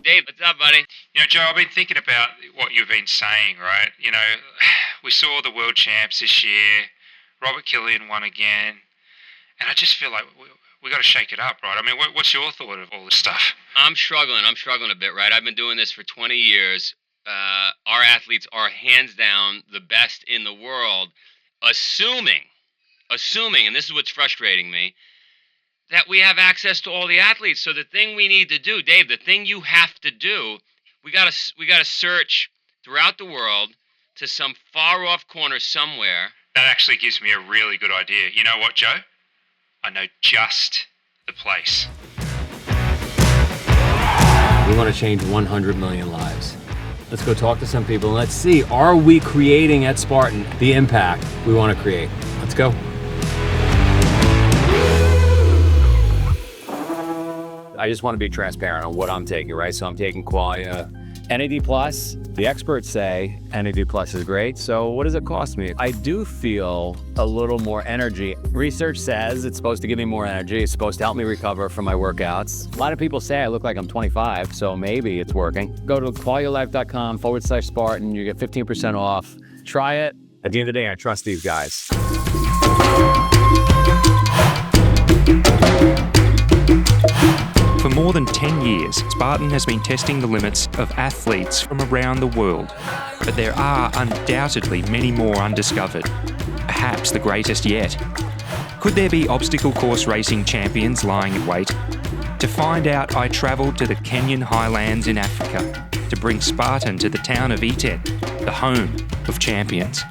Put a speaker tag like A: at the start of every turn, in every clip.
A: Dave, what's up, buddy?
B: Joe, I've been thinking about what you've been saying, right? We saw the world champs this year. Robert Killian won again. And I just feel like we got to shake it up, right? I mean, what's your thought of all this stuff?
A: I'm struggling a bit, right? I've been doing this for 20 years. Our athletes are hands down the best in the world, assuming, and this is what's frustrating me, that we have access to all the athletes. So the thing we need to do, Dave, the thing you have to do, we gotta search throughout the world to some far off corner somewhere.
B: That actually gives me a really good idea. You know what, Joe? I know just the place.
C: We want to change 100 million lives. Let's go talk to some people and let's see, are we creating at Spartan the impact we want to create? Let's go. I just want to be transparent on what I'm taking, right? So I'm taking Qualia. NAD+, the experts say NAD+ is great, so what does it cost me? I do feel a little more energy. Research says it's supposed to give me more energy, it's supposed to help me recover from my workouts. A lot of people say I look like I'm 25, so maybe it's working. Go to qualialife.com/Spartan, you get 15% off. Try it. At the end of the day, I trust these guys.
D: For more than 10 years, Spartan has been testing the limits of athletes from around the world. But there are undoubtedly many more undiscovered, perhaps the greatest yet. Could there be obstacle course racing champions lying in wait? To find out, I travelled to the Kenyan highlands in Africa to bring Spartan to the town of Iten, the home of champions.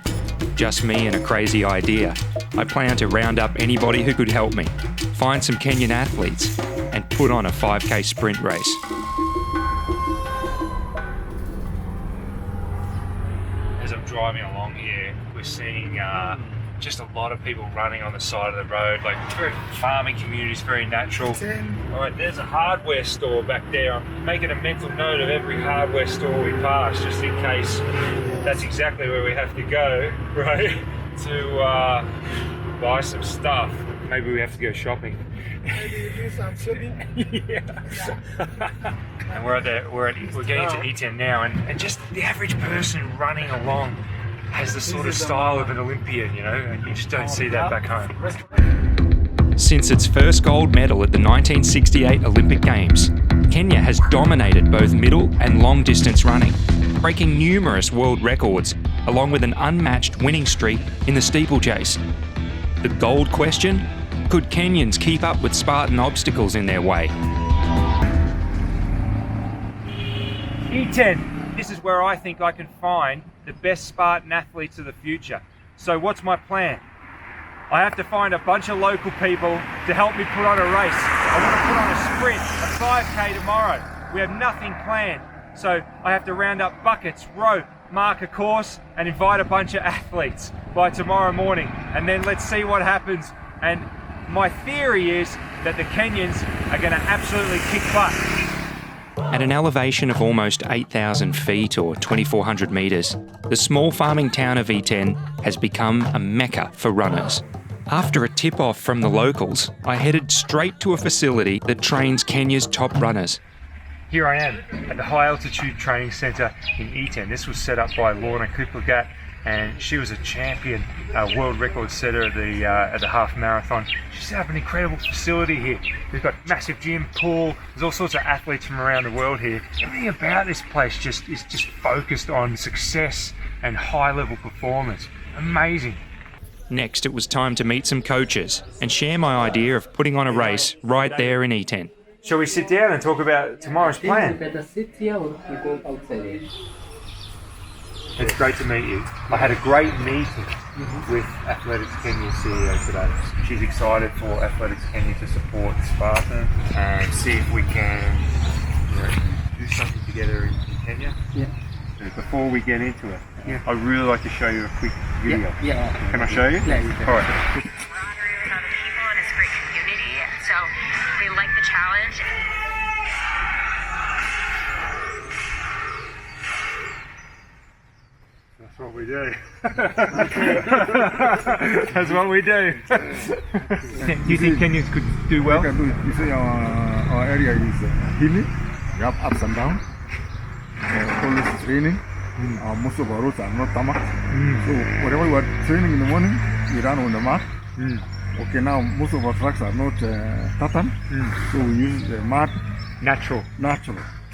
D: Just me and a crazy idea. I plan to round up anybody who could help me, find some Kenyan athletes, and put on a 5K sprint race.
B: As I'm driving along here, we're seeing just a lot of people running on the side of the road, like very farming communities, very natural. All right, there's a hardware store back there. I'm making a mental note of every hardware store we pass, just in case that's exactly where we have to go, right, to buy some stuff. Maybe we have to go shopping. Yeah. And we're getting to Iten now, and just the average person running along has the sort of style of an Olympian, and you just don't see that back home.
D: Since its first gold medal at the 1968 Olympic Games, Kenya has dominated both middle and long distance running, breaking numerous world records, along with an unmatched winning streak in the steeplechase. The gold question? Could Kenyans keep up with Spartan obstacles in their way?
B: Iten, this is where I think I can find the best Spartan athletes of the future. So what's my plan? I have to find a bunch of local people to help me put on a race. I want to put on a sprint, a 5K tomorrow. We have nothing planned. So I have to round up buckets, rope, mark a course, and invite a bunch of athletes by tomorrow morning. And then let's see what happens. And my theory is that the Kenyans are going to absolutely kick butt.
D: At an elevation of almost 8,000 feet or 2,400 metres, the small farming town of Iten has become a mecca for runners. After a tip-off from the locals, I headed straight to a facility that trains Kenya's top runners.
B: Here I am at the High Altitude Training Centre in Iten. This was set up by Lorna Kiplagat, and she was a champion, world record setter at the half marathon. She set up an incredible facility here. We've got massive gym, pool. There's all sorts of athletes from around the world here. Everything about this place is just focused on success and high-level performance. Amazing.
D: Next, it was time to meet some coaches and share my idea of putting on a race right there in Iten.
B: Shall we sit down and talk about tomorrow's plan?
E: Better sit here or we go outside.
B: It's great to meet you. I had a great meeting with Athletics Kenya CEO today. She's excited for Athletics Kenya to support Spartan and see if we can do something together in Kenya.
E: Yeah.
B: Before we get into it, I'd really like to show you a quick video.
E: Yeah.
B: Can I show you?
E: Yeah.
B: All right.
F: We're honoring other people and it's a great community, and so they like the challenge.
B: That's what we do. That's what we do. Do you think Kenyans could do well?
G: You see, our area is hilly, We have ups and downs. Always it's raining. Most of our roads are not tarmac. So whatever we are training in the morning, we run on the mud. Okay, now most of our tracks are not tartan, so we use mud.
B: Natural.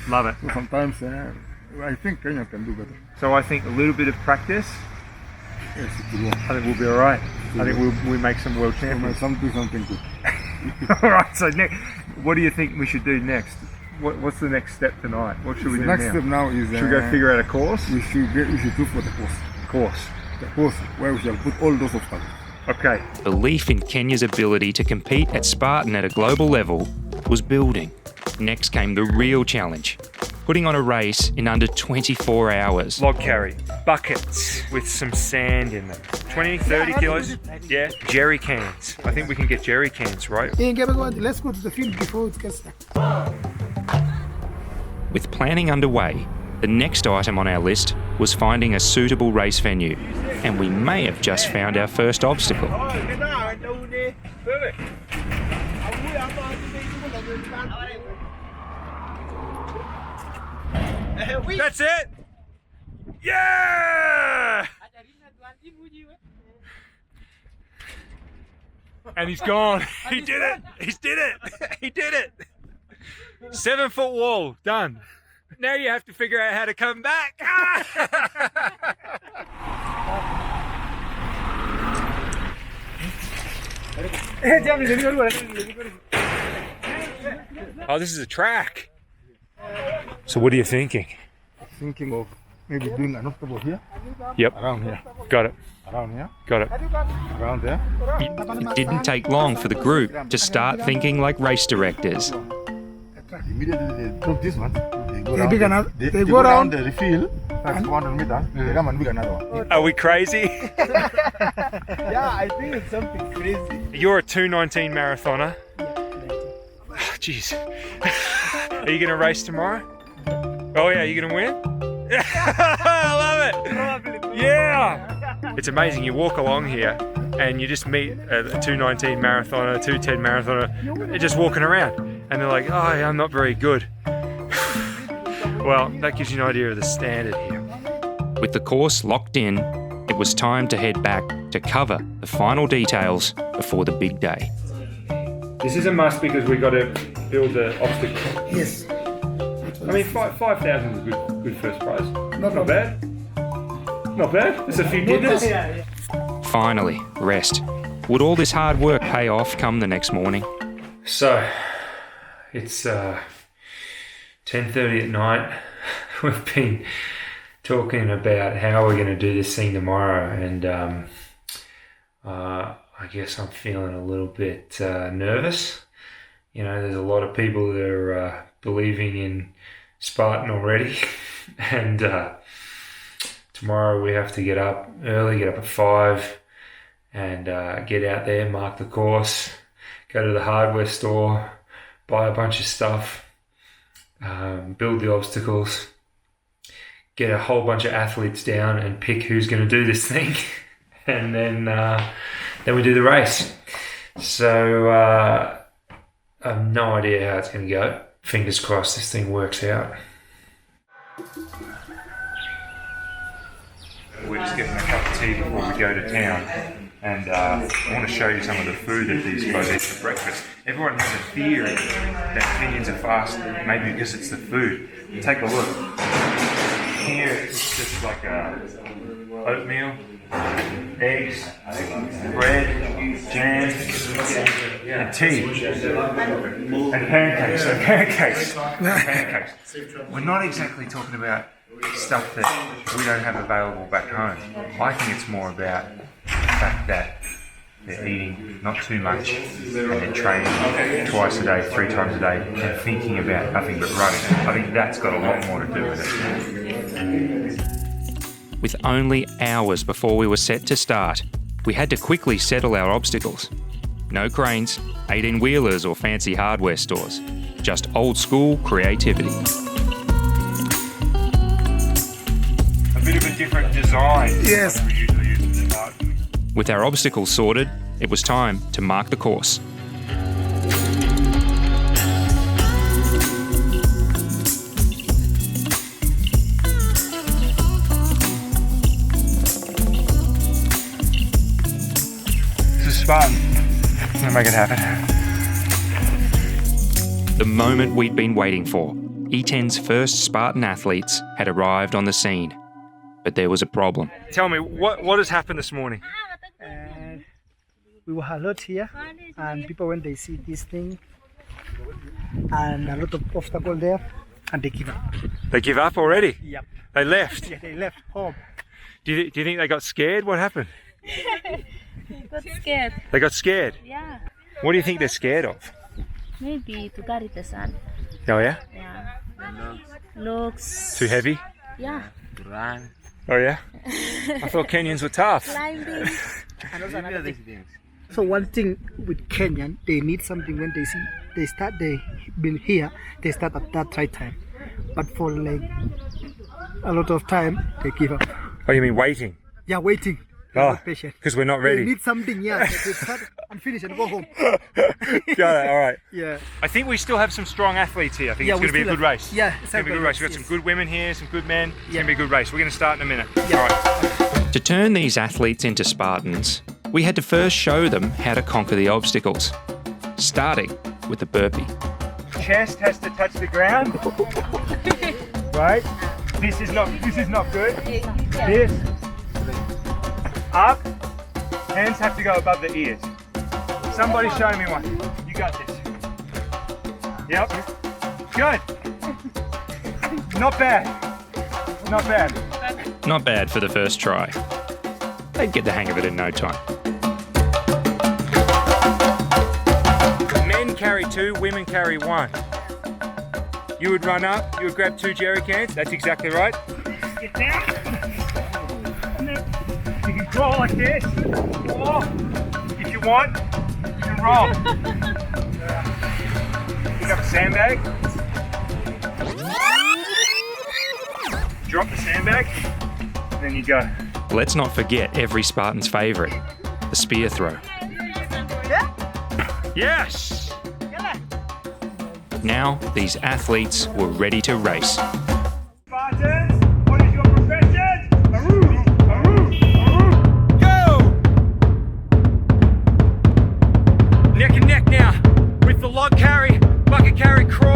B: Love it.
G: So sometimes I think Kenya can do better.
B: So I think a little bit of practice,
G: Yes, it will.
B: I think we'll be all right. I think we'll make some world champions.
G: Do something good.
B: All right. So what do you think we should do next? What's the next step tonight? What should we do
G: Next
B: now?
G: step now is
B: Should we go figure out a course?
G: we should go for the course. The course where we shall put all those obstacles.
B: Okay.
D: Belief in Kenya's ability to compete at Spartan at a global level was building. Next came the real challenge, putting on a race in under 24 hours.
B: Log carry, buckets with some sand in them. 20, 30 kilos? Yeah. Jerry cans. I think we can get jerry cans, right?
H: Let's go to the field before it gets stuck.
D: With planning underway, the next item on our list was finding a suitable race venue, and we may have just found our first obstacle.
B: That's it? Yeah! And he's gone. He did it. He did it. 7 foot wall, done. Now you have to figure out how to come back. Oh, this is a track. So what are you thinking?
G: Thinking of maybe doing an obstacle here.
B: Yep.
G: Around here.
B: Got it.
G: Around here.
B: Got it.
G: Around there.
D: It didn't take long for the group to start thinking like race directors.
G: Immediately they drop this one. They go
H: They
G: around.
H: big
G: They
H: go around.
G: the refill. That's 200 meters. They come and make another one.
B: Are we crazy?
H: Yeah, I think it's something crazy.
B: You're a 2:19 marathoner. Jeez. Are you going to race tomorrow? Oh yeah, you going to win? I love it. Yeah. It's amazing. You walk along here and you just meet a 2:19 marathoner, 2:10 marathoner. They're just walking around and they're like, oh, I'm not very good. Well, that gives you an idea of the standard here.
D: With the course locked in, it was time to head back to cover the final details before the big day.
B: This is a must because we've got to build the obstacle.
H: Yes.
B: I mean, 5,000 is a good first prize. Not bad. Not bad. There's a few dinners.
D: Finally, rest. Would all this hard work pay off come the next morning?
B: So, it's 10:30 at night. We've been talking about how we're going to do this thing tomorrow, and I guess I'm feeling a little bit nervous. You know, there's a lot of people that are believing in Spartan already, and tomorrow we have to get up early, get up at 5, and get out there, mark the course, go to the hardware store, buy a bunch of stuff, build the obstacles, get a whole bunch of athletes down and pick who's going to do this thing, and then we do the race. So I have no idea how it's going to go. Fingers crossed this thing works out. We're just getting a cup of tea before we go to town, and I want to show you some of the food that these guys eat for breakfast. Everyone has a theory that Kenyans are fast, maybe because it's the food. Take a look. Here it's just like oatmeal, eggs, bread, jam, and tea, and pancakes. Pancakes. We're not exactly talking about stuff that we don't have available back home. I think it's more about the fact that they're eating not too much and they're training twice a day, 3 times a day, and thinking about nothing but running. I think that's got a lot more to do with it.
D: With only hours before we were set to start, we had to quickly settle our obstacles. No cranes, 18-wheelers or fancy hardware stores. Just old school creativity.
B: A bit of a different design.
H: Yes.
B: Than we usually use in Spartan.
D: With our obstacles sorted, it was time to mark the course.
B: Spartan. I'm gonna make it happen.
D: The moment we'd been waiting for. Iten's first Spartan athletes had arrived on the scene. But there was a problem.
B: Tell me, what has happened this morning?
H: We were a lot here, and people, when they see this thing, and a lot of obstacle there, and they give up.
B: They give up already?
H: Yep.
B: They left?
H: Yeah, they left home.
B: Do you think they got scared? What happened?
I: Got scared.
B: They got scared?
I: Yeah.
B: What do you think they're scared of?
I: Maybe to carry the sun.
B: Oh yeah?
I: Yeah. Looks.
B: Too heavy?
I: Yeah.
B: Oh yeah? I thought Kenyans were tough.
I: Climbing.
H: So one thing with Kenyan, they need something when they see, they been here, they start at that right time. But for like a lot of time, they give up.
B: Oh, you mean waiting?
H: Yeah, waiting.
B: Oh,
H: Not patient.
B: because we're not
H: They
B: ready.
H: need something, yeah. They start and finish and go home.
B: Got it, all right.
H: Yeah.
B: I think we still have some strong athletes here. I think
H: Yeah,
B: it's going to
H: we
B: be a
H: still
B: good
H: have-
B: race.
H: yeah,
B: It's going to be a good race. We've got
H: yes.
B: some good women here, some good men. It's
H: Yeah.
B: going to be a good race. We're going to start in a minute.
H: Yeah.
B: All right.
D: To turn these athletes into Spartans, we had to first show them how to conquer the obstacles, starting with the burpee.
B: Chest has to touch the ground. Right? This is not good. This. Up. Hands have to go above the ears. Somebody show me one. You got this. Yep. Good. Not bad. Not bad.
D: Not bad for the first try. They'd get the hang of it in no time.
B: Men carry 2, women carry 1. You would run up, you would grab 2 jerry cans. That's exactly right. Get down. You can crawl like this. Or, if you want, you can roll. Pick up a sandbag. Drop the sandbag. And then you go.
D: Let's not forget every Spartan's favourite, the spear throw.
B: Yes!
D: Now, these athletes were ready to race.
B: Spartans, what is your profession? Aroo! Aroo! Aroo! Go! Neck and neck now, with the log carry, bucket carry, crawl.